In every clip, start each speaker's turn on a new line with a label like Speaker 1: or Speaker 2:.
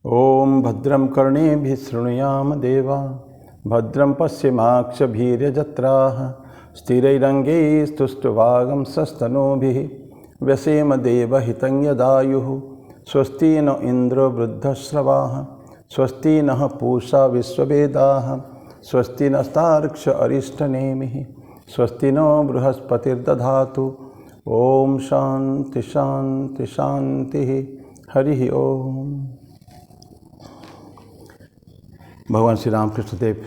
Speaker 1: ओम भद्रं कर्णेभिः शृणुयाम देवा भद्रं पश्येमाक्षभिर्यजत्राः स्थिरैरङ्गैस्तुष्टुवागंसस्तनूभिः व्यसेम देवहितं यदायुः स्वस्ति न इन्द्रो वृद्धश्रवाः स्वस्ति नः पूषा विश्ववेदाः स्वस्ति नस्तार्क्ष अरिष्टनेमिः स्वस्ति नो बृहस्पतिर्दधातु। ओम शांति शांति शांति। हरि ओम। भगवान श्री राम कृष्णदेव,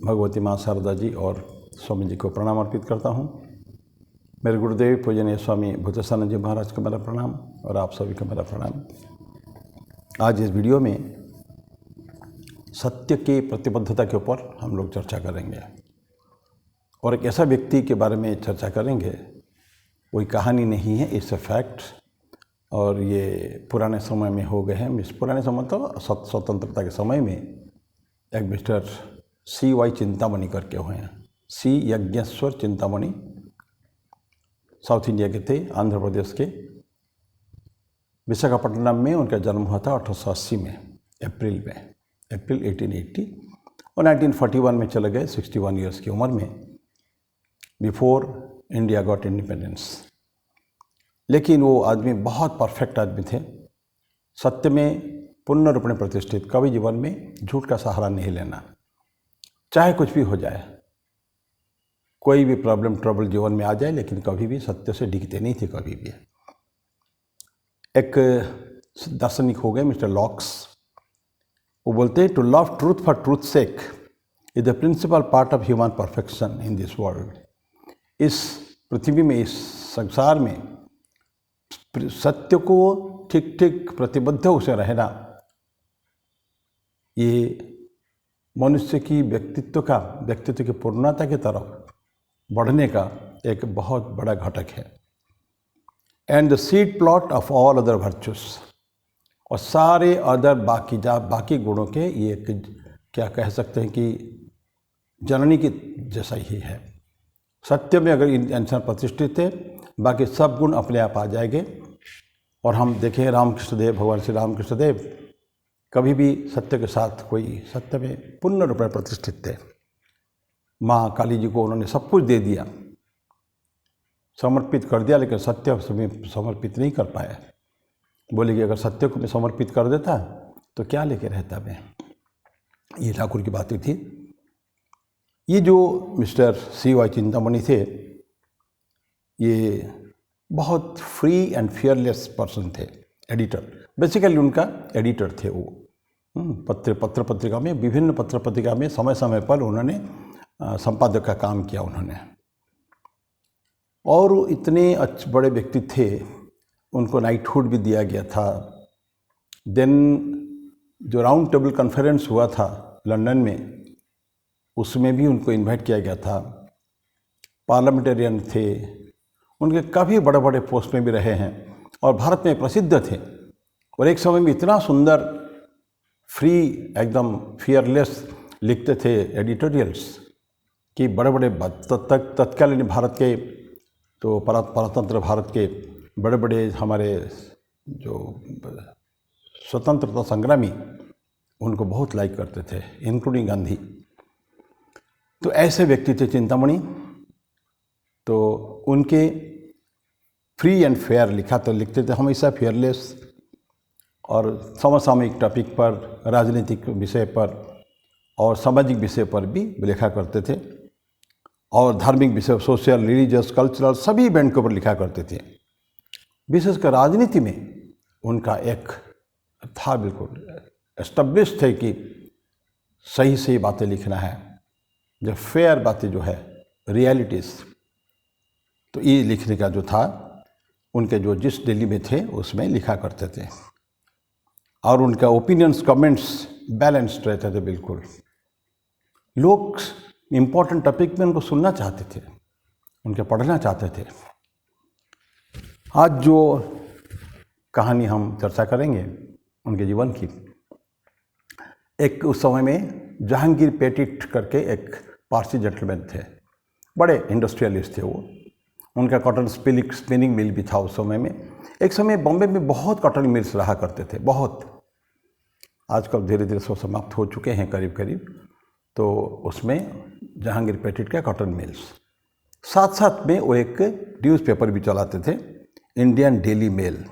Speaker 1: भगवती माँ शारदा जी और स्वामी जी को प्रणाम अर्पित करता हूँ। मेरे गुरुदेव पूजनीय स्वामी भूतसानंद जी महाराज को मेरा प्रणाम और आप सभी को मेरा प्रणाम। आज इस वीडियो में सत्य की प्रतिबद्धता के ऊपर हम लोग चर्चा करेंगे और एक ऐसा व्यक्ति के बारे में चर्चा करेंगे, कोई कहानी नहीं है, इट्स अ फैक्ट। और ये पुराने समय में हो गए हैं, पुराने समय तो स्वतंत्रता के समय में एक मिस्टर CY चिंतामणि करके हुए हैं। C Yajneshwar Chintamani south India के थे, आंध्र प्रदेश के विशाखापट्टनम में उनका जन्म हुआ था 1880 में, अप्रैल 1880, और 1941 में चले गए 61 ईयर्स की उम्र में, बिफोर इंडिया गॉट इंडिपेंडेंस। लेकिन वो आदमी बहुत परफेक्ट आदमी थे, सत्य में पूर्ण रूप में प्रतिष्ठित, कभी जीवन में झूठ का सहारा नहीं लेना, चाहे कुछ भी हो जाए, कोई भी प्रॉब्लम ट्रबल जीवन में आ जाए, लेकिन कभी भी सत्य से डिगते नहीं थे कभी भी। एक दार्शनिक हो गए मिस्टर लॉक्स, वो बोलते हैं to love truth for truth sake is the principal part of human perfection in this world. इस पृथ्वी में, इस संसार में सत्य को ठीक ठीक प्रतिबद्ध उसे रहना, ये मनुष्य की व्यक्तित्व की पूर्णता की तरफ बढ़ने का एक बहुत बड़ा घटक है। And the seed plot of all other virtues, और सारे अदर बाकी गुणों के ये क्या कह सकते हैं कि जननी की जैसा ही है। सत्य में अगर इंसान प्रतिष्ठित है, बाकी सब गुण अपने आप आ जाएंगे। और हम देखें रामकृष्ण देव, भगवान श्री रामकृष्ण देव कभी भी सत्य के साथ, कोई सत्य में पूर्ण रूप में प्रतिष्ठित थे। माँ काली जी को उन्होंने सब कुछ दे दिया, समर्पित कर दिया, लेकिन सत्य में समर्पित नहीं कर पाया। बोले कि अगर सत्य को मैं समर्पित कर देता तो क्या लेके रहता मैं। ये ठाकुर की बातें थी। ये जो मिस्टर CY चिंतामणि थे, ये बहुत फ्री एंड फियरलेस पर्सन थे, एडिटर, बेसिकली उनका एडिटर थे वो। पत्र पत्रिका में, विभिन्न पत्र पत्रिका में समय समय पर उन्होंने संपादक का काम किया उन्होंने। और इतने अच्छे बड़े व्यक्ति थे, उनको नाइटहुड भी दिया गया था। देन जो राउंड टेबल कॉन्फ्रेंस हुआ था लंदन में, उसमें भी उनको इनवाइट किया गया था। पार्लियामेंटेरियन थे, उनके काफ़ी बड़े बड़े पोस्ट में भी रहे हैं और भारत में प्रसिद्ध थे। और एक समय में इतना सुंदर, फ्री, एकदम फियरलेस लिखते थे एडिटोरियल्स कि बड़े बड़े तत्कालीन भारत के, तो परतंत्र भारत के बड़े बड़े हमारे जो स्वतंत्रता संग्रामी उनको बहुत लाइक करते थे, इंक्लूडिंग गांधी। तो ऐसे व्यक्ति थे चिंतामणि। तो उनके फ्री एंड फेयर लिखते थे हमेशा, फेयरलेस, और समसामयिक टॉपिक पर, राजनीतिक विषय पर और सामाजिक विषय पर भी लिखा करते थे, और धार्मिक विषय, सोशल, रिलीजियस, कल्चरल, सभी इवेंट के ऊपर लिखा करते थे। विशेषकर राजनीति में उनका एक था, बिल्कुल एस्टेब्लिश थे कि सही सही बातें लिखना है, जो फेयर बातें जो है, रियलिटीज़, तो ये लिखने का जो था, उनके जो जिस दिल्ली में थे उसमें लिखा करते थे। और उनका ओपिनियंस, कमेंट्स बैलेंस्ड रहते थे बिल्कुल। लोग इम्पोर्टेंट टॉपिक में उनको सुनना चाहते थे, उनके पढ़ना चाहते थे। आज जो कहानी हम चर्चा करेंगे उनके जीवन की, एक उस समय में जहांगीर पेटिट करके एक पारसी जेंटलमैन थे, बड़े इंडस्ट्रियलिस्ट थे वो। उनका कॉटन स्पिनिंग मिल भी था उस समय में। एक समय बॉम्बे में बहुत कॉटन मिल्स रहा करते थे, बहुत। आजकल धीरे धीरे सब समाप्त हो चुके हैं करीब करीब। तो उसमें जहांगीर पेटिट का कॉटन मिल्स, साथ साथ में वो एक न्यूज़पेपर भी चलाते थे, इंडियन डेली मेल,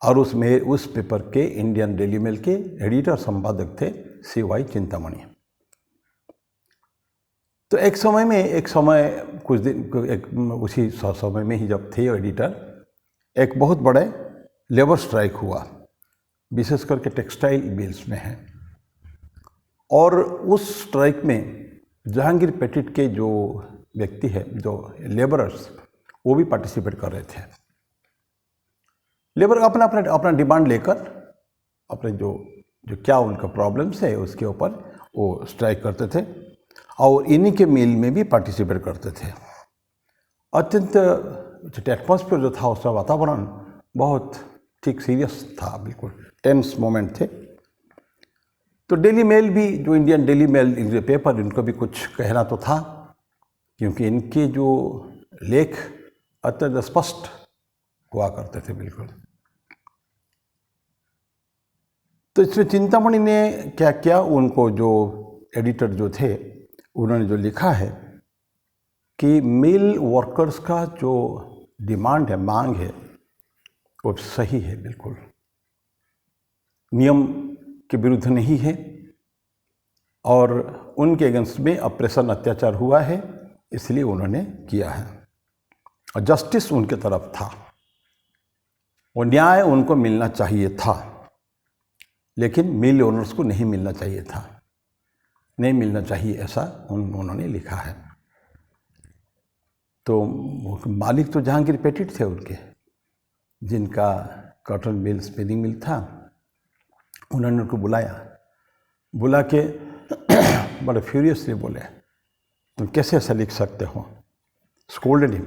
Speaker 1: और उस पेपर के इंडियन डेली मेल के एडिटर संपादक थे CY चिंतामणि। तो एक समय कुछ दिन उसी समय में ही जब थे एडिटर, एक बहुत बड़े लेबर स्ट्राइक हुआ, विशेष करके टेक्सटाइल मिल्स में है। और उस स्ट्राइक में जहांगीर पेटिट के जो व्यक्ति है, जो लेबरर्स, वो भी पार्टिसिपेट कर रहे थे। लेबर अपना डिमांड लेकर अपने जो क्या उनका प्रॉब्लम्स है उसके ऊपर वो स्ट्राइक करते थे, और इन्हीं के मिल में भी पार्टिसिपेट करते थे। अत्यंत एटमॉस्फेयर जो था, उसका वातावरण बहुत ठीक सीरियस था, बिल्कुल टेंस मोमेंट थे। तो डेली मेल भी, जो इंडियन डेली मेल पेपर, इनको भी कुछ कहना तो था, क्योंकि इनके जो लेख अत्यंत स्पष्ट हुआ करते थे बिल्कुल। तो इसमें चिंतामणि ने क्या किया, उनको जो एडिटर जो थे उन्होंने जो लिखा है कि मिल वर्कर्स का जो डिमांड है, मांग है, वो सही है, बिल्कुल नियम के विरुद्ध नहीं है, और उनके अगेंस्ट में ऑपरेशन अत्याचार हुआ है, इसलिए उन्होंने किया है, और जस्टिस उनके तरफ था, और न्याय उनको मिलना चाहिए था, लेकिन मिल ओनर्स को नहीं मिलना चाहिए था, नहीं मिलना चाहिए, ऐसा उन्होंने लिखा है। तो मालिक तो जहांगीर पेटिट थे उनके, जिनका कॉटन मिल, स्पिनिंग मिल था। उन्होंने उनको बुला के बड़े फ्यूरियसली बोले, तुम कैसे ऐसा लिख सकते हो? स्कोल्डेड हिम,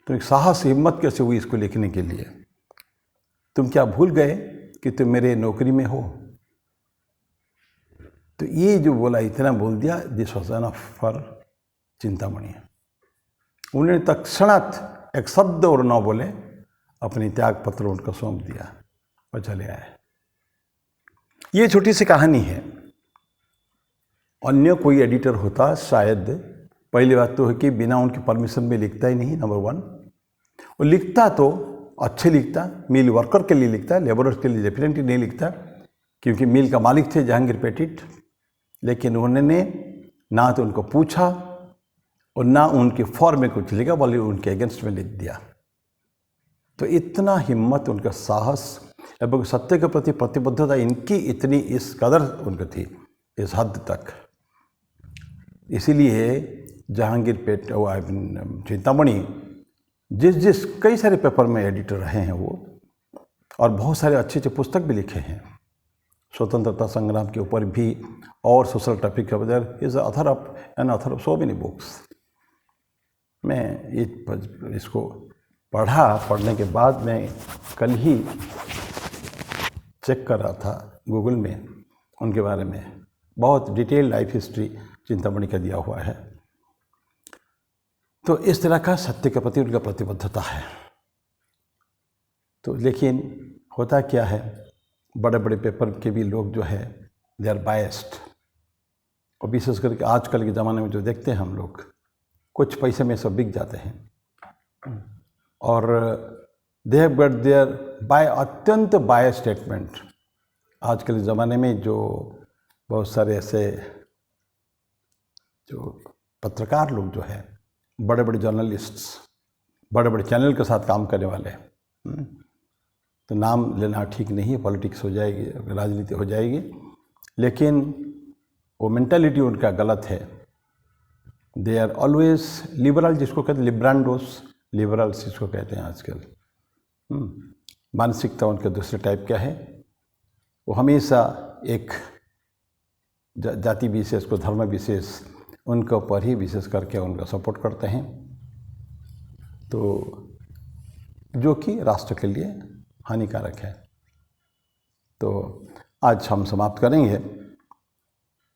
Speaker 1: तो एक साहस हिम्मत कैसे हुई इसको लिखने के लिए? तुम क्या भूल गए कि तुम मेरे नौकरी में हो? तो ये जो बोला, इतना बोल दिया, this was enough for Chintamani. उन्होंने तत्क्षणात एक शब्द और न बोले, अपनी त्याग पत्र उनको सौंप दिया और चले आए। ये छोटी सी कहानी है। अन्य कोई एडिटर होता शायद, पहली बात तो है कि बिना उनकी परमिशन में लिखता ही नहीं, नंबर 1, और लिखता तो अच्छे लिखता, मिल वर्कर के लिए लिखता, लेबरर्स के लिए डेफिनेटली नहीं लिखता, क्योंकि मिल का मालिक थे जहांगीर पेटिट। लेकिन उन्होंने ना तो उनको पूछा और ना उनके फॉर्म में कुछ लिखा, बल्कि उनके अगेंस्ट में लिख दिया। तो इतना हिम्मत, उनका साहस एवं सत्य के प्रति प्रतिबद्धता, इनकी इतनी इस कदर उनकी थी, इस हद तक। इसीलिए जहांगीर चिंतामणि जिस कई सारे पेपर में एडिटर रहे हैं वो, और बहुत सारे अच्छे अच्छे पुस्तक भी लिखे हैं स्वतंत्रता संग्राम के ऊपर भी, और सोशल टॉपिक के ऊपर। Is author of so many books. मैं इसको पढ़ने के बाद मैं कल ही चेक कर रहा था गूगल में उनके बारे में, बहुत डिटेल लाइफ हिस्ट्री चिंतामणि का दिया हुआ है। तो इस तरह का सत्य के प्रति उनका प्रतिबद्धता है। तो लेकिन होता क्या है, बड़े बड़े पेपर के भी लोग जो है, दे आर बायस्ड, और विशेष करके आजकल के ज़माने में जो देखते हैं हम लोग, कुछ पैसे में सब बिक जाते हैं, और they have got their by अत्यंत बाय स्टेटमेंट। आजकल के ज़माने में जो बहुत सारे ऐसे जो पत्रकार लोग जो है, बड़े बड़े जर्नलिस्ट्स, बड़े बड़े चैनल के साथ काम करने वाले, तो नाम लेना ठीक नहीं है, पॉलिटिक्स हो जाएगी, राजनीति हो जाएगी, लेकिन वो मेंटालिटी उनका गलत है। दे आर ऑलवेज लिबरल, जिसको कहते हैं लिब्रांडोस, लिबरल्स जिसको कहते हैं आजकल। मानसिकता उनके दूसरे टाइप का है। वो हमेशा एक जाति विशेष को, धर्म विशेष, उनके ऊपर ही विशेष करके उनका सपोर्ट करते हैं, तो जो कि राष्ट्र के लिए हानिकारक है। तो आज हम समाप्त करेंगे।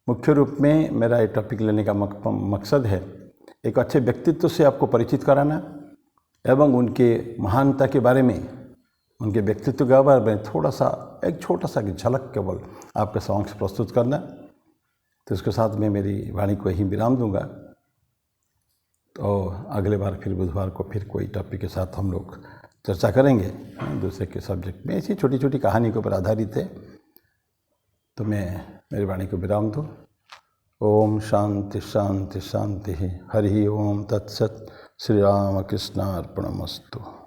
Speaker 1: मुख्य रूप में मेरा ये टॉपिक लेने का मकसद है एक अच्छे व्यक्तित्व से आपको परिचित कराना, एवं उनके महानता के बारे में, उनके व्यक्तित्व के बारे में थोड़ा सा एक छोटा सा झलक केवल आपके समक्ष प्रस्तुत करना। तो इसके साथ मैं मेरी वाणी को यहीं विराम दूंगा। तो अगले बार फिर बुधवार को फिर कोई टॉपिक के साथ हम लोग चर्चा करेंगे दूसरे के सब्जेक्ट में। ऐसी छोटी छोटी कहानी के ऊपर आधारित है। तो मैं मेरी वाणी को विराम दूँ। ओम शांति शांति शांति। हरि ओम तत्सत। श्री राम कृष्णार्पणमस्तु।